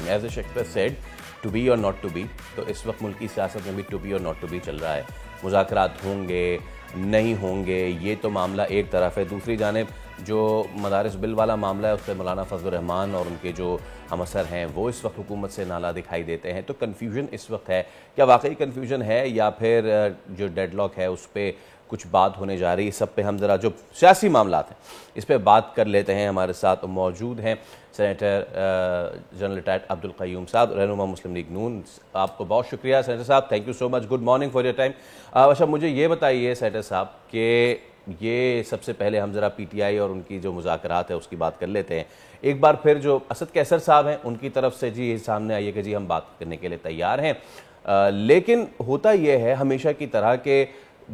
As a Shakespeare said to be or not to be. تو اس وقت ملکی سیاست میں بھی to be or not to be چل رہا ہے. مذاکرات ہوں گے نہیں ہوں گے یہ تو معاملہ ایک طرف ہے. دوسری جانب جو مدارس بل والا معاملہ ہے اس پہ مولانا فضل الرحمان اور ان کے جو ہم اثر ہیں وہ اس وقت حکومت سے نالا دکھائی دیتے ہیں. تو کنفیوژن اس وقت ہے. کیا واقعی کنفیوژن ہے یا پھر جو ڈیڈ لاک ہے اس پہ کچھ بات ہونے جا رہی ہے؟ سب پہ ہم ذرا جو سیاسی معاملات ہیں اس پہ بات کر لیتے ہیں. ہمارے ساتھ موجود ہیں سینیٹر جنرل ریٹائرڈ عبد القیوم صاحب، رہنما مسلم لیگ نون. آپ کو بہت شکریہ سینیٹر صاحب، thank you so much. Good morning for your time. اچھا مجھے یہ بتائیے سینیٹر صاحب کہ یہ سب سے پہلے ہم ذرا پی ٹی آئی اور ان کی جو مذاکرات ہے اس کی بات کر لیتے ہیں. ایک بار پھر جو اسد کیسر صاحب ہیں ان کی طرف سے جی سامنے آئیے کہ جی ہم بات کرنے کے لیے تیار ہیں، لیکن ہوتا یہ ہے ہمیشہ کی طرح کہ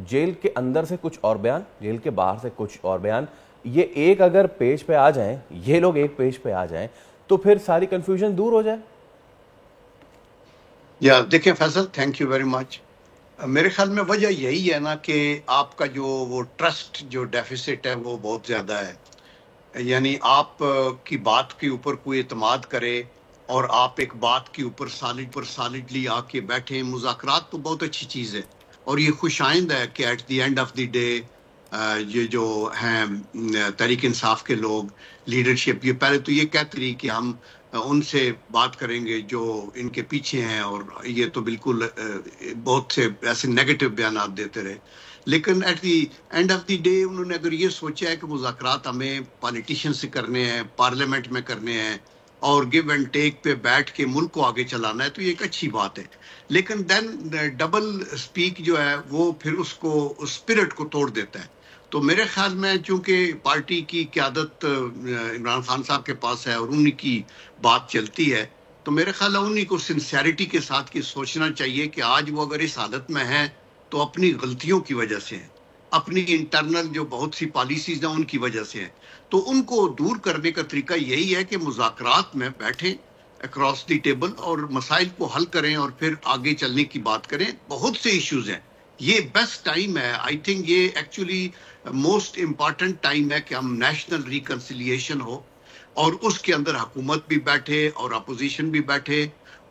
جیل کے اندر سے کچھ اور بیان، جیل کے باہر سے کچھ اور بیان. یہ ایک اگر پیج پہ آ جائیں، یہ لوگ ایک پیج پہ آ جائیں تو پھر ساری کنفیوژن دور ہو جائے. دیکھیں Faisal, thank you very much. میرے خیال میں وجہ یہی ہے نا کہ آپ کا جو وہ ٹرسٹ جو ڈیفیسٹ ہے وہ بہت زیادہ ہے. یعنی آپ کی بات کے اوپر کوئی اعتماد کرے اور آپ ایک بات کے اوپر سالڈلی آ کے بیٹھیں. مذاکرات تو بہت اچھی چیز ہے اور یہ خوش آئند ہے کہ at the end of the day یہ جو ہیں تحریک انصاف کے لوگ لیڈرشپ یہ پہلے تو یہ کہتے رہی کہ ہم ان سے بات کریں گے جو ان کے پیچھے ہیں، اور یہ تو بالکل بہت سے ایسے نیگیٹو بیانات دیتے رہے. لیکن at the end of the day انہوں نے اگر یہ سوچا ہے کہ مذاکرات ہمیں پالیٹیشین سے کرنے ہیں، پارلیمنٹ میں کرنے ہیں اور گیو اینڈ ٹیک پہ بیٹھ کے ملک کو آگے چلانا ہے، تو یہ ایک اچھی بات ہے. لیکن دین ڈبل سپیک جو ہے وہ پھر اس کو اسپرٹ کو توڑ دیتا ہے. تو میرے خیال میں چونکہ پارٹی کی قیادت عمران خان صاحب کے پاس ہے اور انہی کی بات چلتی ہے، تو میرے خیال ہے انہی کو سنسیریٹی کے ساتھ یہ سوچنا چاہیے کہ آج وہ اگر اس حالت میں ہیں تو اپنی غلطیوں کی وجہ سے ہیں، اپنی انٹرنل جو بہت سی پالیسیز ہیں ان کی وجہ سے ہیں. تو ان کو دور کرنے کا طریقہ یہی ہے کہ مذاکرات میں بیٹھیں اکراس دی ٹیبل اور مسائل کو حل کریں اور پھر آگے چلنے کی بات کریں. بہت سے ایشوز ہیں، یہ بیسٹ ٹائم ہے. آئی تھنک یہ ایکچولی موسٹ امپارٹنٹ ٹائم ہے کہ ہم نیشنل ریکنسیلیشن ہو اور اس کے اندر حکومت بھی بیٹھے اور اپوزیشن بھی بیٹھے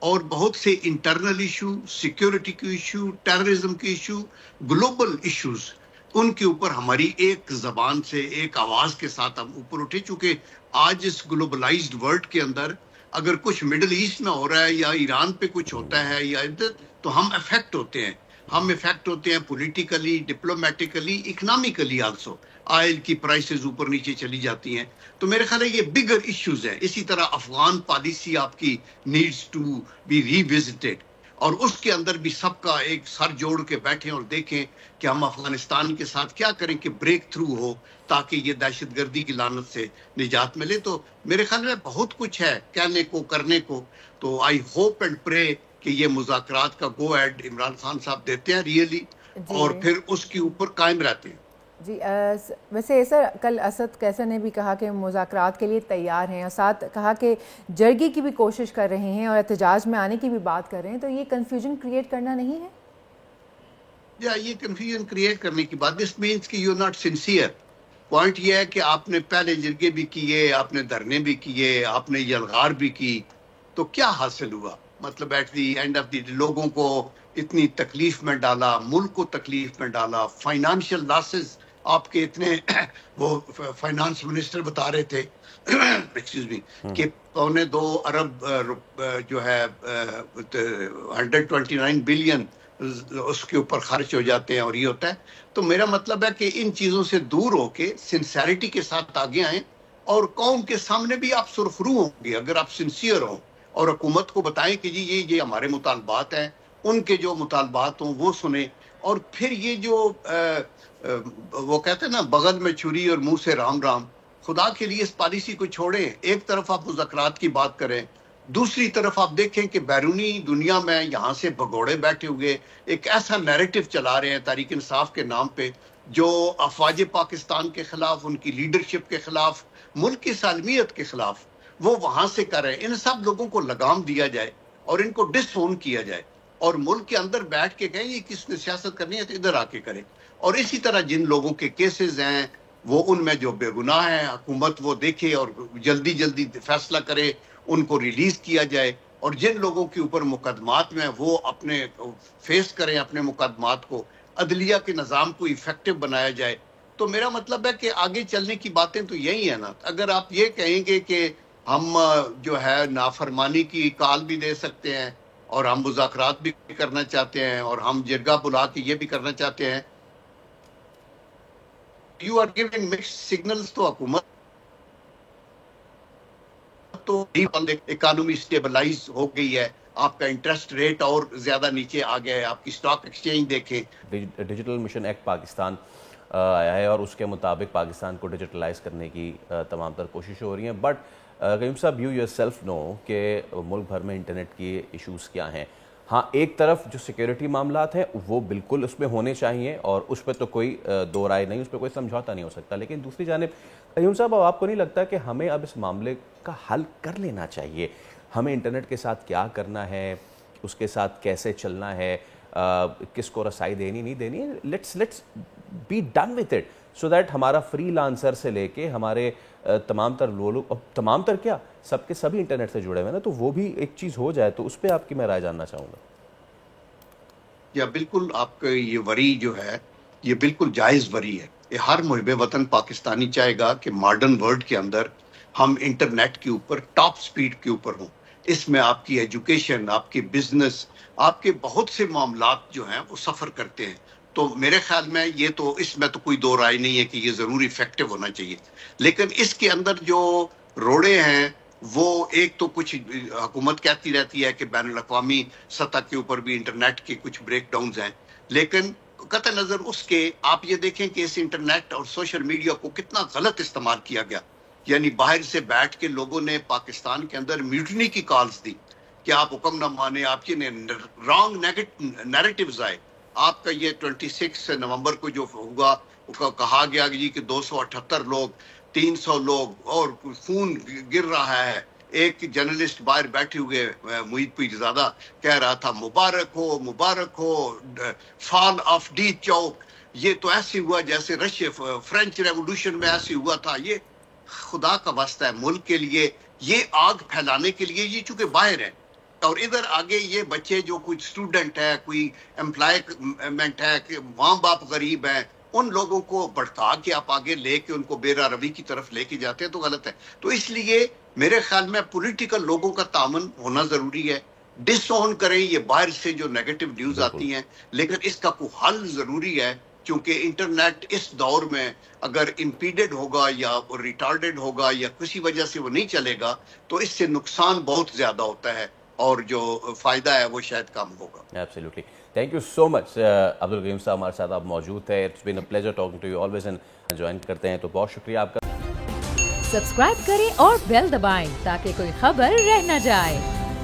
اور بہت سے انٹرنل ایشو، سیکیورٹی کے ایشو، ٹیررزم کے ایشو، گلوبل ایشوز، ان کے اوپر ہماری ایک زبان سے ایک آواز کے ساتھ ہم اوپر اٹھے. چونکہ آج اس گلوبلائزڈ ورلڈ کے اندر اگر کچھ مڈل ایسٹ میں ہو رہا ہے یا ایران پہ کچھ ہوتا ہے یا ادھر، تو ہم افیکٹ ہوتے ہیں. ہم افیکٹ ہوتے ہیں پولیٹیکلی، ڈپلومیٹیکلی، اکنامکلی آلسو. آئل کی پرائسز اوپر نیچے چلی جاتی ہیں. تو میرے خیال ہے یہ بگر ایشوز ہیں. اسی طرح افغان پالیسی آپ کی needs to be revisited, اور اس کے اندر بھی سب کا ایک سر جوڑ کے بیٹھیں اور دیکھیں کہ ہم افغانستان کے ساتھ کیا کریں کہ بریک تھرو ہو تاکہ یہ دہشت گردی کی لعنت سے نجات ملے. تو میرے خیال میں بہت کچھ ہے کہنے کو، کرنے کو. تو آئی ہوپ اینڈ پرے کہ یہ مذاکرات کا گو ایڈ عمران خان صاحب دیتے ہیں ریئلی، اور پھر اس کے اوپر قائم رہتے ہیں. جی ویسے سر کل اسد کیسر نے بھی کہا کہ مذاکرات کے لیے تیار ہیں اور ساتھ کہا کہ جرگی کی بھی کوشش کر رہے ہیں اور احتجاج میں آنے کی بھی بات کر رہے ہیں. تو یہ کنفیوژن کریٹ کرنا نہیں ہے؟ یہ کنفیوژن کریٹ کرنے کی بات، دس مینس کہ یو ناٹ سنسیئر. پوائنٹ یہ ہے کہ آپ نے پہلے جرگے بھی کیے، آپ نے دھرنے بھی کیے، آپ نے یلغار بھی کی، تو کیا حاصل ہوا؟ مطلب at the end of the لوگوں کو اتنی تکلیف میں ڈالا، ملک کو تکلیف میں ڈالا، فائنانشیل لاسز آپ کے اتنے وہ فائنانس منسٹر بتا رہے تھے ایکسکیوز می کہ 2.25 ارب جو ہے 129 بلین اس کے اوپر خرچ ہو جاتے ہیں اور یہ ہوتا ہے. تو میرا مطلب ہے کہ ان چیزوں سے دور ہو کے سنسیریٹی کے ساتھ آگے آئیں اور قوم کے سامنے بھی آپ سرخرو ہوں گے اگر آپ سنسیئر ہوں، اور حکومت کو بتائیں کہ جی یہ ہمارے مطالبات ہیں، ان کے جو مطالبات ہوں وہ سنیں. اور پھر یہ جو وہ کہتے ہیں نا بغل میں چھری اور منہ سے رام رام، خدا کے لیے اس پالیسی کو چھوڑیں. ایک طرف آپ مذاکرات کی بات کریں، دوسری طرف آپ دیکھیں کہ بیرونی دنیا میں یہاں سے بھگوڑے بیٹھے ہوئے ایک ایسا نیریٹو چلا رہے ہیں تحریک انصاف کے نام پہ جو افواج پاکستان کے خلاف، ان کی لیڈرشپ کے خلاف، ملک کی سالمیت کے خلاف وہ وہاں سے کر رہے ہیں. ان سب لوگوں کو لگام دیا جائے اور ان کو ڈس اون کیا جائے اور ملک کے اندر بیٹھ کے کہیں یہ کس نے سیاست کرنی ہے تو ادھر آ کے کرے. اور اسی طرح جن لوگوں کے کیسز ہیں وہ ان میں جو بے گناہ ہیں حکومت وہ دیکھے اور جلدی فیصلہ کرے، ان کو ریلیز کیا جائے. اور جن لوگوں کے اوپر مقدمات میں وہ اپنے فیس کریں اپنے مقدمات کو, عدلیہ کے نظام کو ایفیکٹو بنایا جائے. تو میرا مطلب ہے کہ آگے چلنے کی باتیں تو یہی ہیں نا. اگر آپ یہ کہیں گے کہ ہم جو ہے نافرمانی کی کال بھی دے سکتے ہیں اور ہم مذاکرات بھی کرنا چاہتے ہیں اور ہم جرگہ بلا کے یہ بھی کرنا چاہتے ہیں, you are giving mix signals. تو حکومت تو اکانومی اسٹیبلائز ہو گئی ہے, آپ کا انٹرسٹ ریٹ اور زیادہ نیچے آ گیا ہے, آپ کی اسٹاک ایکسچینج دیکھیں. ڈیجیٹل مشن ایکٹ پاکستان آیا ہے اور اس کے مطابق پاکستان کو ڈیجیٹلائز کرنے کی تمام تر کوششیں ہو رہی ہیں. بٹ قیوم صاحب, یو یور سیلف نو کہ ملک بھر میں انٹرنیٹ کی ایشوز کیا ہیں. ہاں, ایک طرف جو سیکیورٹی معاملات ہیں وہ بالکل اس میں ہونے چاہیے اور اس پہ تو کوئی دو رائے نہیں, اس پہ کوئی سمجھوتا نہیں ہو سکتا. لیکن دوسری جانب قیوم صاحب, اب آپ کو نہیں لگتا کہ ہمیں اب اس معاملے کا حل کر لینا چاہیے؟ ہمیں انٹرنیٹ کے ساتھ کیا کرنا ہے, اس کے ساتھ کیسے چلنا ہے, کس کو رسائی دینی نہیں دینی, let's be done with it so that ہمارا فری لانسر سے لے کے ہمارے تمام تر لوگ, تمام تر کیا سب کے سبھی انٹرنیٹ سے جڑے ہوئے نا, تو وہ بھی ایک چیز ہو جائے. تو اس پہ آپ کی میں رائے جاننا چاہوں گا. یا بالکل, آپ کا یہ وری جو ہے یہ بالکل جائز وری ہے. یہ ہر محب وطن پاکستانی چاہے گا کہ ماڈرن ورلڈ کے اندر ہم انٹرنیٹ کے اوپر ٹاپ سپیڈ کے اوپر ہوں. اس میں آپ کی ایجوکیشن, آپ کی بزنس, آپ کے بہت سے معاملات جو ہیں وہ سفر کرتے ہیں. تو میرے خیال میں یہ تو اس میں تو کوئی دو رائے نہیں ہے کہ یہ ضرور ایفیکٹو ہونا چاہیے. لیکن اس کے اندر جو روڑے ہیں وہ, ایک تو کچھ حکومت کہتی رہتی ہے کہ بین الاقوامی سطح کے اوپر بھی انٹرنیٹ کے کچھ بریک ڈاؤنز ہیں, لیکن قطع نظر اس کے آپ یہ دیکھیں کہ اس انٹرنیٹ اور سوشل میڈیا کو کتنا غلط استعمال کیا گیا. یعنی باہر سے بیٹھ کے لوگوں نے پاکستان کے اندر میوٹنی کی کالز دی کہ آپ حکم نہ مانے, آپ یہ رانگ نیریٹیوز آئے. آپ کا یہ 26 نومبر کو جو ہوگا کہا گیا جی کہ 278 لوگ, 300 لوگ اور خون گر رہا ہے. ایک جرنلسٹ باہر بیٹھے ہوئے محیط پیرزادہ کہہ رہا تھا مبارک ہو مبارک ہو, فال آف ڈی چوک. یہ تو ایسے ہوا جیسے فرینچ ریولوشن میں ایسے ہوا تھا. یہ خدا کا واسطہ ہے ملک کے لیے, یہ آگ پھیلانے کے لیے, یہ چونکہ باہر ہے اور ادھر آگے یہ بچے جو کوئی اسٹوڈنٹ ہے, کوئی امپلائمنٹ ہے, کہ ماں باپ غریب ہیں, ان لوگوں کو بڑھتا کے آپ آگے لے کے ان کو بیرا روی کی طرف لے کے جاتے ہیں تو غلط ہے. تو اس لیے میرے خیال میں پولیٹیکل لوگوں کا تعاون ہونا ضروری ہے. ڈس آن کریں یہ باہر سے جو نیگیٹو نیوز آتی ہیں, لیکن اس کا کوئی حل ضروری ہے کیونکہ انٹرنیٹ اس دور میں اگر امپیڈڈ ہوگا یا ریٹارڈڈ ہوگا یا کسی وجہ سے وہ نہیں چلے گا تو اس سے نقصان بہت زیادہ ہوتا ہے اور جو فائدہ ہے وہ شاید کم ہوگا. Absolutely, thank you so much Abdul Qayyum صاحب, ہمارے ساتھ آپ موجود تھے. It's been a pleasure talking to you always, and join کرتے ہیں تو بہت شکریہ آپ کا. سبسکرائب کریں اور بیل دبائیں تاکہ کوئی خبر رہ نہ جائے.